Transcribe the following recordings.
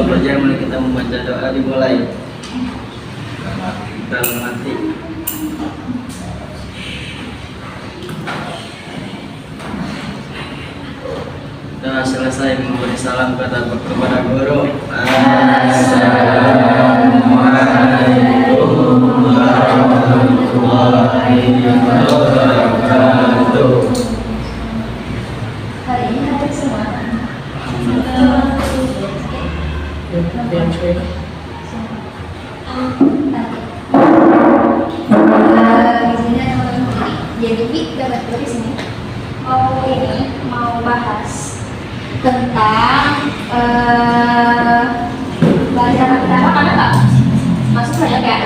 Dua perjalanan kita membaca doa dimulai. Dalam hati. Dan selesai memberi salam kepada guru. Assalamualaikum warahmatullahi wabarakatuh. Hari ini hadir semua. Jadi dapat dari sini mau bahas tentang bahasa pertama karena nggak masuk banyak ya,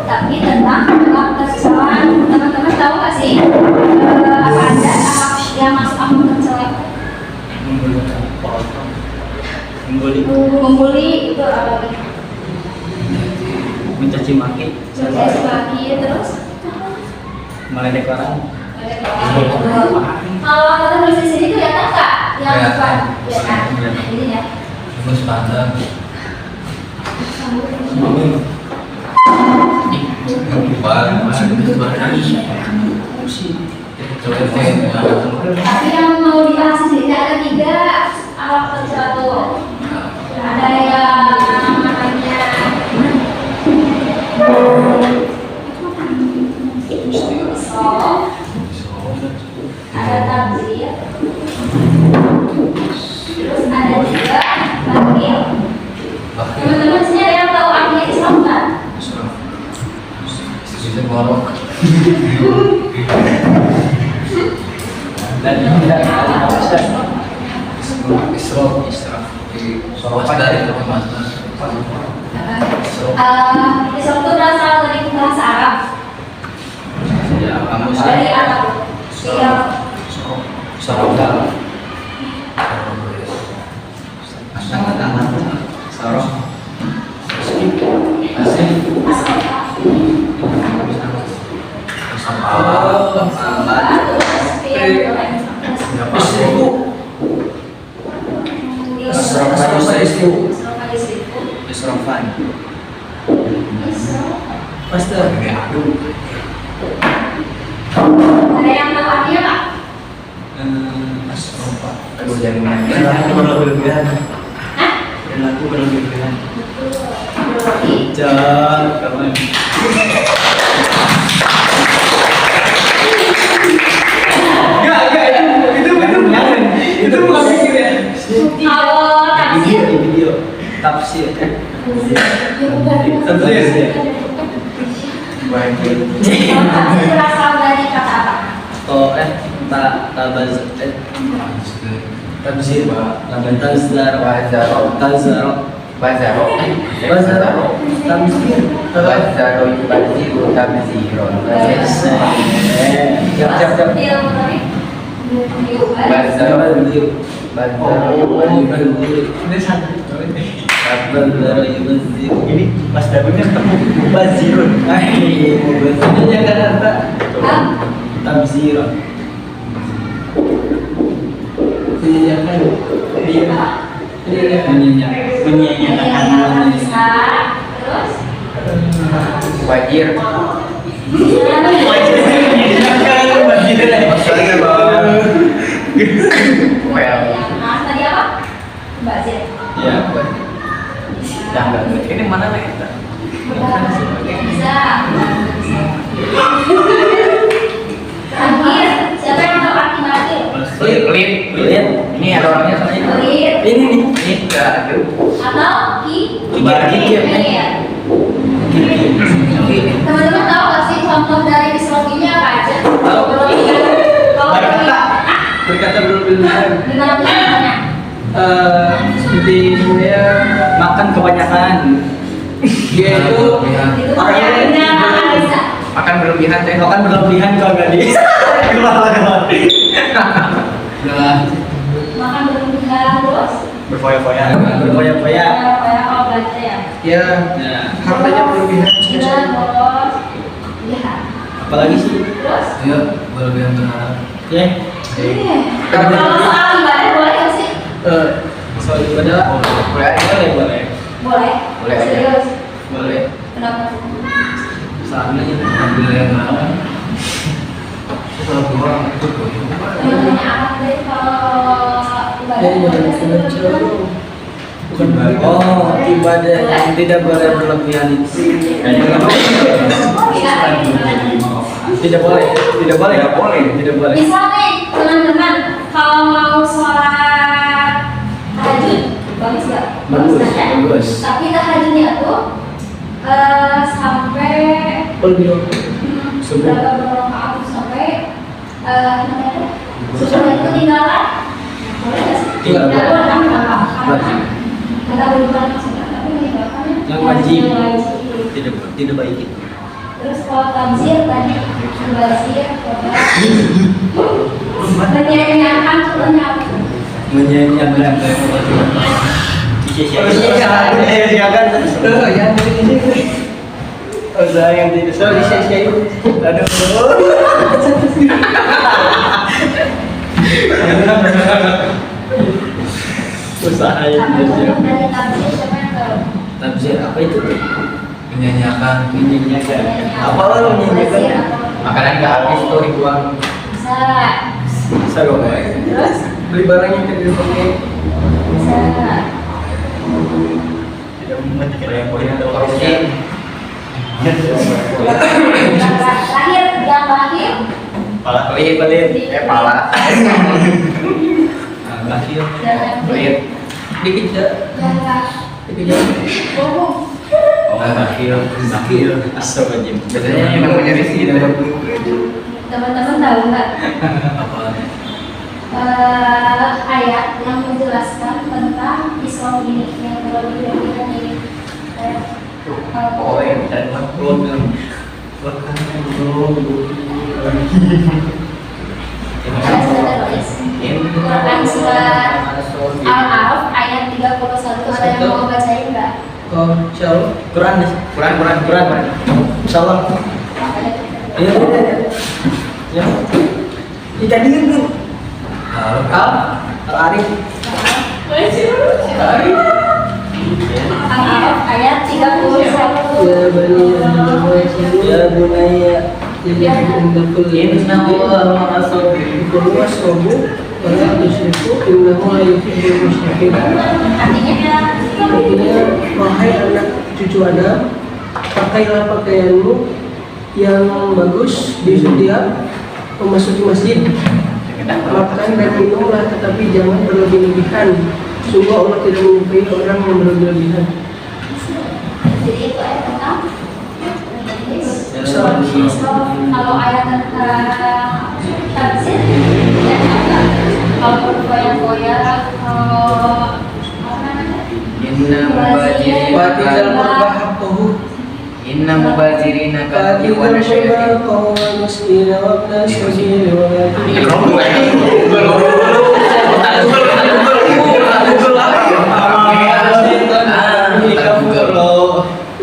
tapi tentang kesalahan. Teman-teman tahu nggak sih apa ada yang masuk akun tercela? Membuli itu apa? Mencaci maki. Mencaci maki terus Meledek orang. Kalau kita tulis di sini kelihatan nggak? Yang depan, ya kan? Ini ya. Terus pandang. Tapi yang mau dibahas di sini ada 3 alat tercela tuh. Ada yang namanya ada tabzir, terus ada juga bakil. Teman-teman sini ada yang tahu artinya Islam nggak? Bisa ngorok. Dan tidak ada Israf. Soal dari teman-teman. Islam itu berasal dari bahasa Arab. ya kamu Dari Arab. Iya. Sarok. Sangat sarok. Isrofan. Pasti aduh. Ada yang tahu artinya nggak? Asrofa. Aduh jangan. Aku berlebihan. Hah? Aku berlebihan. Betul. Jangan kamu. Itu bukan pikir ya. Kalau tafsir, Video tafsir. Baik. kalau tafsir berasal dari kata apa? Tafsir Bazar. Ini Mas Dagunnya ketemu Bazirun. Ini Jakarta. Tabzirun. Menyanyikan menyanyikan Terus? Wajir. Maksudnya bang. Well. Tadi apa? Bazir. Ya. Jangan. Ini mana nih? Bisa. Terakhir, siapa yang tahu arti bazir? Pelit. Ini ada orangnya soalnya. Pelit. Ini nih. Ini enggak ada. Atau ki? Kikir. Teman-teman tahu nggak sih contoh dari dislokinya apa aja? Tahu. Kalau Berkata berlebihan. gimana caranya? Seperti saya makan kebanyakan. Dia itu orangnya Bisa. Makan berlebihan teh. makan berlebihan kalau nggak di kepala. Makan berlebihan terus? Berfoya-foya. Kalau belajar ya. Ya, Nah, hartanya berlebihan. Gila, boros. Iya. apalagi sih? Terus? Ya, berlebihan berharap. Ya. Kalau soal ibadah boleh nggak sih? Soal ibadah boleh. Boleh? Boleh aja. Serius? Boleh. Kenapa? Soalnya ambil yang mana? Teman-temannya apa deh kalau ibadah? Oh, ibadah yang tidak boleh berlebihan itu. Tidak boleh. Tidak boleh. Misal nih teman-teman kalau mau sholat tahajud, bagus nggak? Bagus, kan, ya? bagus. Tapi tahajudnya tuh sampai Subuh. berapa rakaat sampai subuh itu tinggalan. Boleh nggak sih? Tidak boleh. Boleh kan? Kenapa? Wajib. Kita berubah maksudnya, tapi meninggalkannya Yang wajib. yang wajib. Tidak baik itu. Terus kalau tamzir tadi bazir, menyanyikan contohnya apa? Menyanyikan yang tidak sorry saya aduh usaha yang Dari tamzir siapa yang tahu? tafsir apa itu tuh? Menyanyikan. Apa lo menyanyikan? Makanan nggak habis tuh dibuang. Bisa. Bisa dong. Terus Beli barang yang tidak dipakai. bisa. Tidak mematikan yang Korupsi. Terakhir yang terakhir Pala pelit. Pala. Akhir. Pelit. Dikit ya. Bohong. Akhir. Astagfirullahaladzim. Biasanya yang namanya Rizky dan Teman-teman tahu nggak Apa? ayat yang menjelaskan tentang Islam ini yang berlebihan ini? Oh yang dan Program. Quran surat Al-A'raf ayat 31 ada yang mau bacain nggak? Oh, insyaallah. Quran. Insyaallah. Iya. Ya. Kita dulu. Al-Arif. Al-A'raf ayat 31. Ya bunayya innahu Artinya wahai anak cucu Adam, pakailah pakaianmu yang bagus di setiap memasuki masjid. Makan dan minumlah, tetapi jangan berlebih-lebihan. Sungguh Allah tidak menyukai orang yang berlebih-lebihan. jadi itu ayat tentang kalau ayat tentang tafsir ya apa? Kalau bergoyang-goyang, kalau Inna mubazirina Fatihal qurbah haqqahu. Inna mubazirina kafir wa Fatihal nasyaitin. qurbah wal miskina wa ibnas sabil wa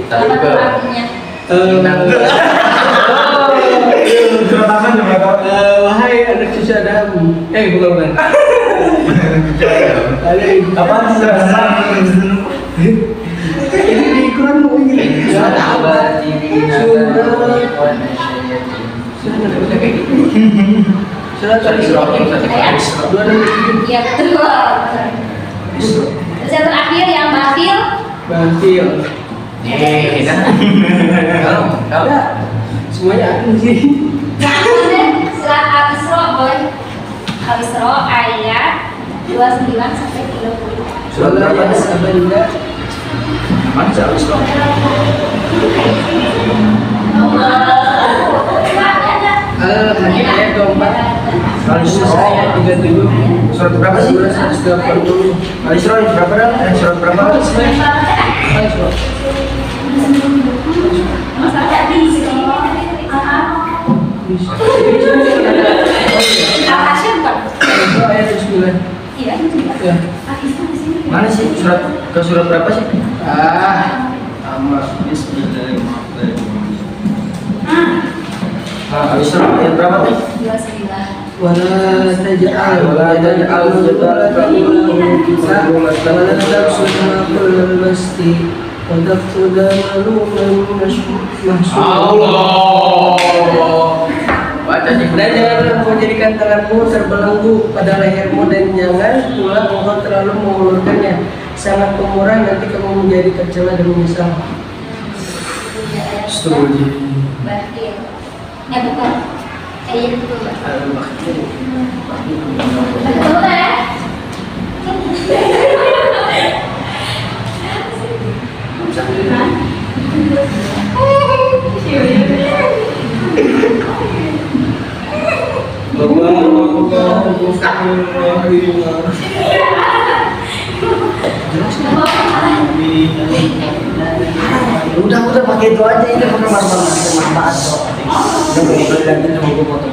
apa artinya? wahai anak cucu Adam, bukan. Apa sih Ini di Quran mau ini. Inna mubazirina kafir wa nasyaitin. Surat Al-Isra Ayat? 267. Iya betul. Terus yang terakhir yang batil Batil. Kita. Kalau Semuanya ada di sini. surat Al-Isra boleh. Al-Isra ayat 29 sampai 30. Surat berapa? Abanda. Mana sih Islam? Al-Hadid ayat 24. Al-Isra ayat 37. Surat berapa sih? Surah 180. Al-Isra berapa dah? Surat berapa? Al-Isra. Al-Hasyr bukan? Al-Isra ayat 9. Iya, Ya. Mana sih surat berapa sih? Bismillahirrahmanirrahim. Al-Isra ayat berapa sih? 29. ولا تجعل جبالك ولا تبسطها كل البسط وتقعد ملوما محسورا. Dan janganlah kau jadikan tanganmu terbelenggu pada lehermu dan jangan pula engkau terlalu mengulurkannya. Sangat pemurah, nanti kamu menjadi tercela dan menyesal. Setuju. Bakhil. Bukan. Iya betul. Betul ya? Udah pakai itu aja, ini pakai manfaat kok. Udah boleh lagi sama gue foto.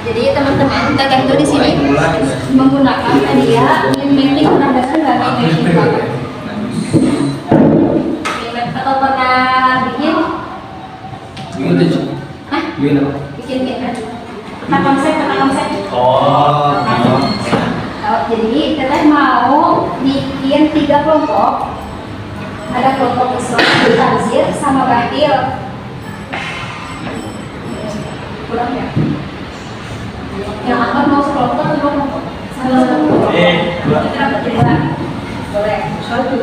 Jadi teman-teman, teteh itu di sini menggunakan media mimik pernah nggak mimik atau pernah bikin? Bikin peta konsep. Oh. Jadi teteh mau bikin 3 kelompok. Ada kelompok Islam, Tanzir, sama Bakhil. Kurang ya? Yang akan mau sekelompok atau 2 kelompok? Satu. Dua. Boleh. Satu.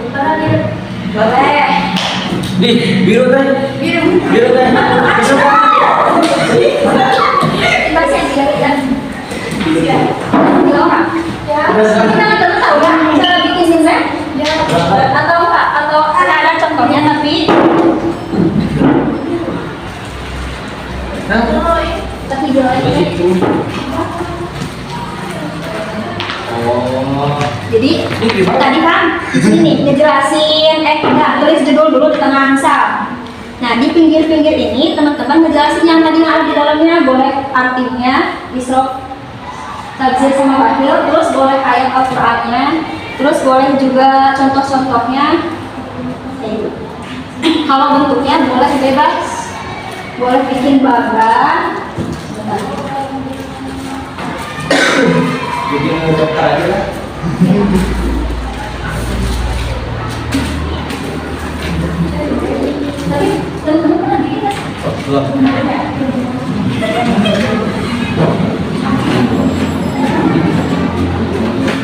Boleh. Biru teh. Bisa kan? Bahasa Inggris. Tiga orang. Ya. Kita tahu ya cara bikin singlet? Atau enggak? Atau ada contohnya tapi jadi tadi kan ini ngejelasin tulis judul dulu di tengah misal. Nah di pinggir-pinggir ini teman-teman ngejelasin yang tadi ada di dalamnya, boleh artinya Isra, Tanzir sama Bakhil, terus boleh ayat Al-Qur'annya, terus boleh juga contoh-contohnya. Kalau bentuknya boleh bebas, boleh bikin bagan. Bikin dokter aja lah. Tapi teman-teman pernah bikin nggak?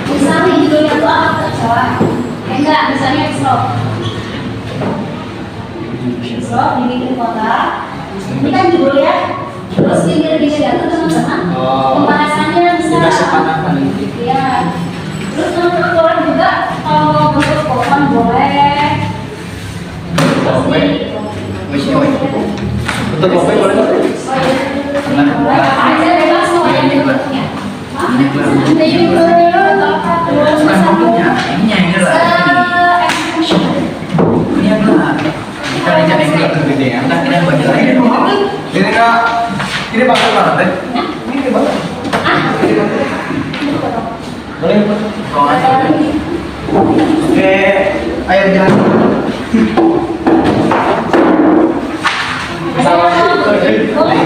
Misalnya judulnya itu apa? Salah. Enggak, misalnya Isra dibikin kotak. Ini kan judulnya. Terus pinggir-pinggirnya itu teman-teman. Pembahasannya bisa. Iya. Terus teman-teman boleh juga kalau mau bentuk pohon boleh. Untuk kopi boleh nggak? Aja bebas mau yang bentuknya. Ini pakai banget deh. Ini banget. Boleh. Oke, ayo jalan.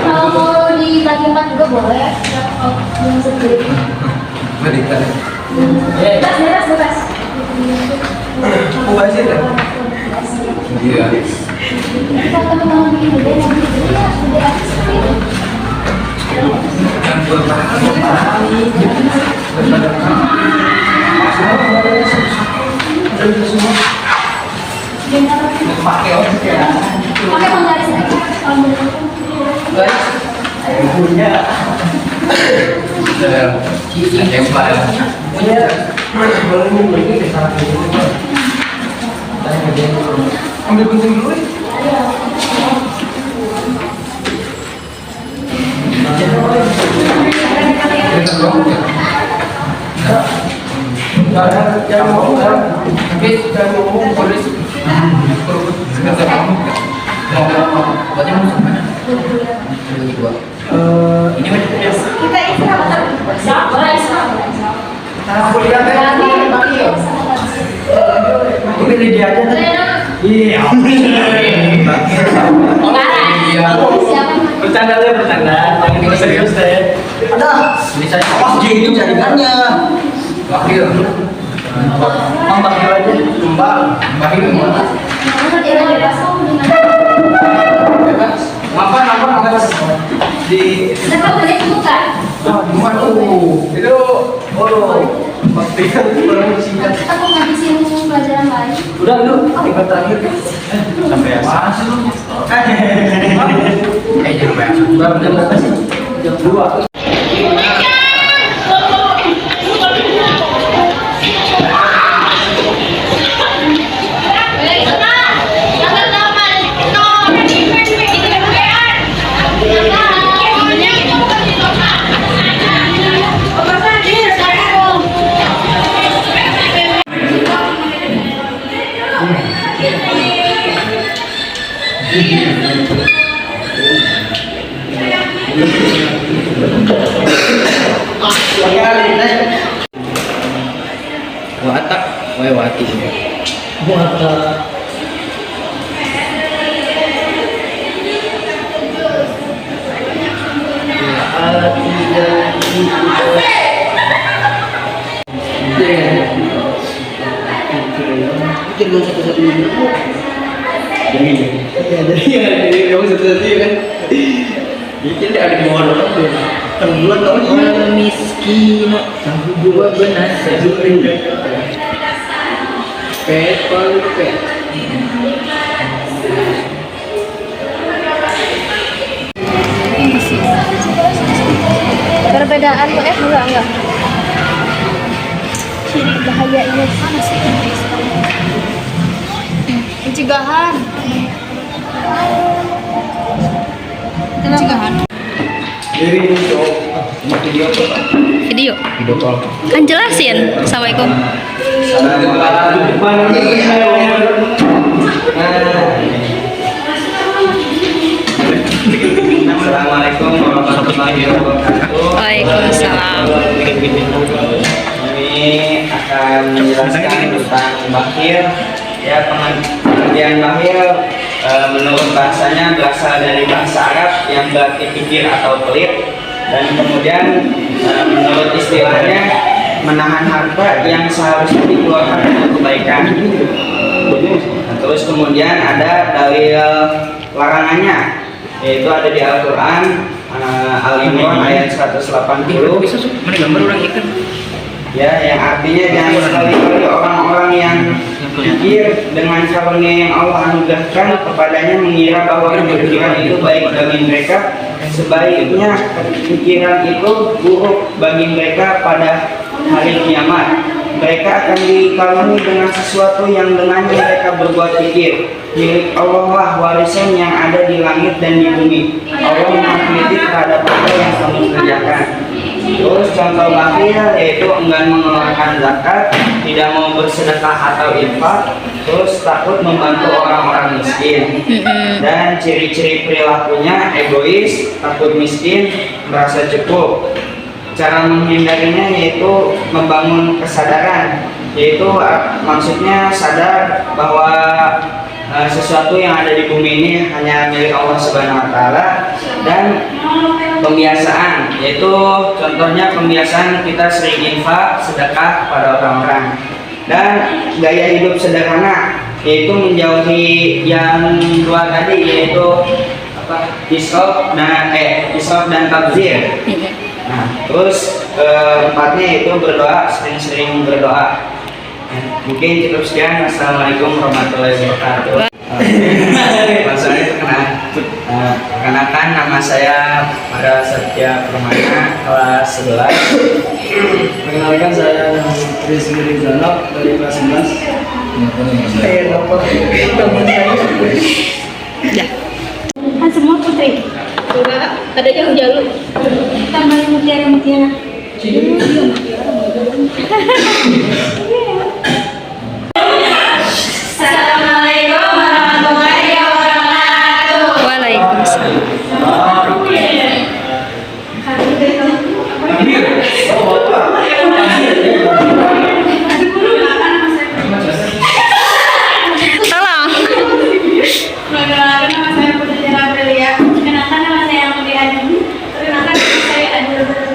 Kalau di bagian 4 juga boleh. Yang sendiri. Bebas. Buka sih kan? Iya. Kalau mau bikin gede, nanti gede ya, gede aja seperti itu. guys. Punya. Tembak. Punya boleh ini ke salah ini. Ambil gunting dulu. Jangan ngomong kan? Jangan ngomong polis. Obatnya mau mana? Bagi dua. Ini mana? Kita istirahat. Boleh istirahat. Aku lihat ini dia aja. Iya. Siapa? Bercanda deh, bercanda. Jangan serius deh. Ada. Ini saya Pas J itu jaringannya. wakil. Mang Bakir aja kembang. Wakil mana? Bebas. Mapan. Di Dekat dari bukan. itu Bakti kan orang singkat. Aku ngabisin pelajaran lain. Udah lu, tiba terakhir. Sampai ya. masih lu. Jangan banyak. Berapa sih? Jam 2. Watak, wati. Buat itu dulu satu-satunya jadi kamu satu-satunya kan itu ada di bawah orang tuh terbuat tau Orang miskin, sang dua benar sejuri. Pet. Perbedaan enggak. Ciri bahaya ini mana sih? Pencegahan. jadi untuk video Video. Video call. Kan jelasin. Assalamualaikum. Assalamualaikum warahmatullahi wabarakatuh. Waalaikumsalam. Kami akan menjelaskan tentang bakhil. Ya, pengertian bakhil menurut bahasanya berasal dari bahasa Arab yang berarti pikir atau pelit, dan kemudian menurut istilahnya menahan harta yang seharusnya dikeluarkan untuk kebaikan. Nah, terus kemudian ada dalil larangannya, yaitu ada di Al-Quran Al-Imran ayat 180. Ya, yang artinya jangan sekali-kali orang-orang yang pikir dengan karunia yang Allah anugerahkan kepadanya mengira bahwa pikiran itu baik bagi mereka, sebaliknya pikiran itu buruk bagi mereka pada hari kiamat. Mereka akan dikalungi dengan sesuatu yang dengannya mereka berbuat pikir. Milik Allah lah warisan yang ada di langit dan di bumi. Allah mengkritik terhadap apa yang kamu kerjakan. Terus contoh bakhil yaitu enggan mengeluarkan zakat, tidak mau bersedekah atau infak, terus takut membantu orang-orang miskin. Dan ciri-ciri perilakunya egois, takut miskin, merasa cukup. Cara menghindarinya yaitu membangun kesadaran, yaitu maksudnya sadar bahwa sesuatu yang ada di bumi ini hanya milik Allah Subhanahu wa taala, dan pembiasaan, yaitu contohnya pembiasaan kita sering infak, sedekah kepada orang-orang, dan gaya hidup sederhana, yaitu menjauhi yang dua tadi, yaitu israf dan tabdzir. Nah, terus keempatnya itu berdoa, sering-sering berdoa. Mungkin cukup sekian. Assalamualaikum warahmatullahi wabarakatuh. Masalahnya terkena Perkenalkan, nama saya Mara Satya Permana, kelas 11. Perkenalkan saya Rizky Rizano dari kelas 11. Kan semua putri. Ada yang jalur. Tambahin mutiara-mutiara. Assalamualaikum warahmatullahi wabarakatuh. Waalaikumsalam. Tolong. Perkenalkan nama saya Putri Tiara Aprilia. Perkenalkan nama saya Putri Adi. Perkenalkan nama saya Adi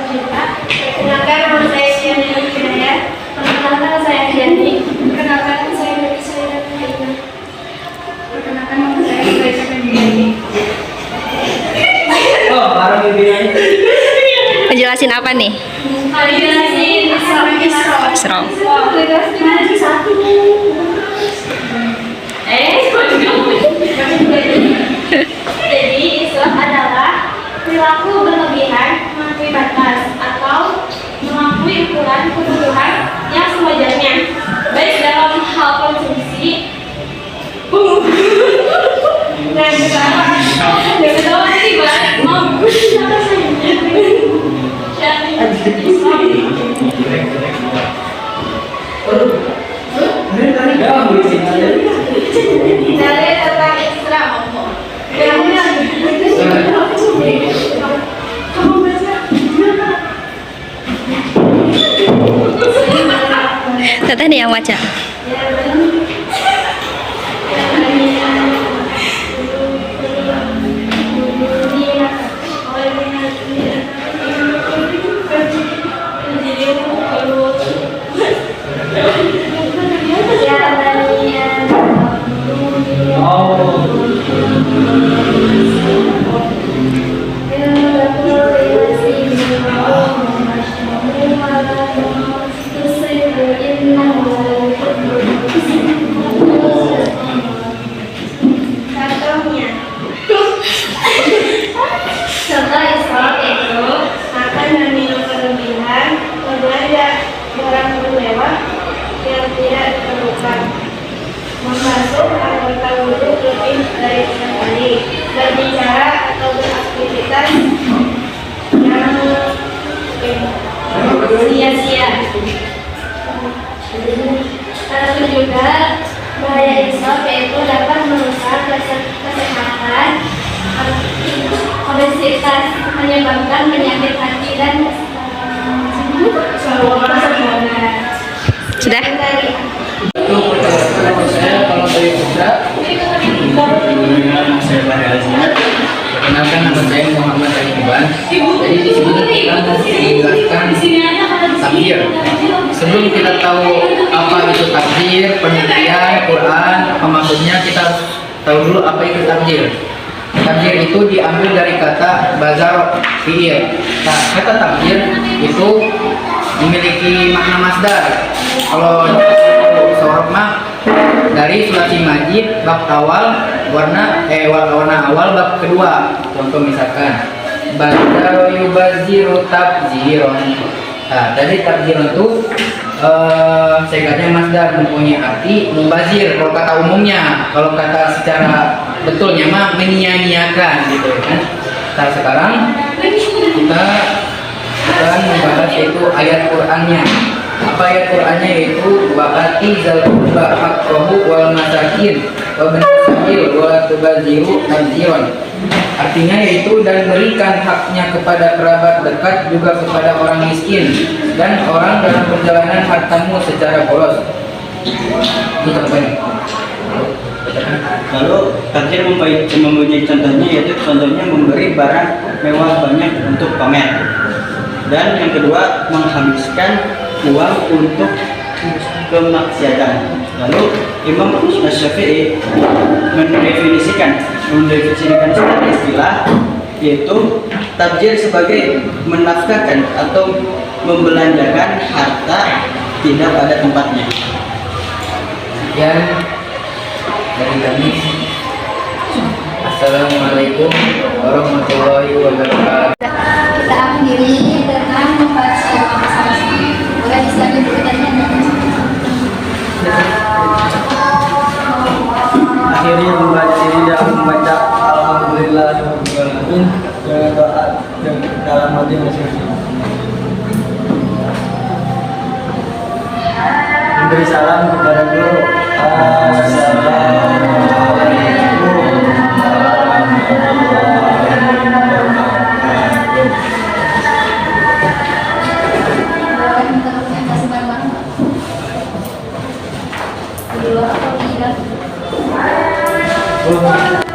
Cinta. Perkenalkan nama saya Siani Hidayat. Perkenalkan nama saya Diani. Perkenalkan nama saya Dewi Saira Haina. Perkenalkan nama saya Raisa Pendiri. Oh, barang ini. Ngejelasin apa nih? Jelasin Isra. Isra. Jadi Isra adalah perilaku berlebihan melampaui batas atau melampaui ukuran kebutuhan yang sewajarnya, baik dalam hal konsumsi dan juga tiba mau apa dari tentang Isra ngomong. Teteh nih yang baca. Contohnya, contoh Isra itu makan dan minum berlebihan, berbelanja barang bermewah yang tidak diperlukan, membasuh anggota wudhu lebih dari sekali, berbicara atau beraktivitas yang sia-sia. Lalu juga bahaya isaf yaitu dapat merusak kesehatan, obesitas, menyebabkan penyakit hati dan Sudah? Saya kalau dari Putra. Nama saya Bahri Alzina. Perkenalkan, nama saya Muhammad Iqbal. Jadi di sini kita mau menjelaskan takbir. Sebelum kita tahu apa itu takbir, pengertian Quran, apa maksudnya, kita harus tahu dulu apa itu takbir. Takbir itu diambil dari kata bazar fi'il. Nah, kata takbir itu memiliki makna masdar. Kalau sorok mah dari sulasi majid bab awal warna awal bab kedua. Contoh misalkan bazar yubaziru tabziron. Nah, tadi tabziron itu singkatnya masdar, mempunyai arti mubazir kalau kata umumnya. Kalau kata secara betulnya mah menyia-nyiakan gitu kan. Nah, sekarang kita akan membahas yaitu ayat Qur'annya. Apa ayat Qur'annya? Yaitu wa'ati zal qurba haqqahu wal masakin wa bin sabil wa tubaziru tabziron. Artinya yaitu dan berikan haknya kepada kerabat dekat, juga kepada orang miskin dan orang dalam perjalanan hartamu secara boros. Itu apa ini? Lalu takdir mempunyai contohnya, yaitu contohnya memberi barang mewah banyak untuk pamer. Dan yang kedua, menghabiskan uang untuk kemaksiatan. Lalu Imam Syafi'i mendefinisikan secara istilah, yaitu tabjir sebagai menafkahkan atau membelanjakan harta tidak pada tempatnya. Sekian dari kami. Wassalamualaikum warahmatullahi wabarakatuh. Kita akhiri dengan membaca sama-sama. Boleh diselanjutkan berikutnya. Akhirnya membaca ini dan membaca alhamdulillah dengan doa yang dalam hati masing-masing. Memberi salam kepada guru. Assalamualaikum warahmatullahi wabarakatuh. Boleh minta dokumentasi bareng-bareng. Di luar atau di dalam?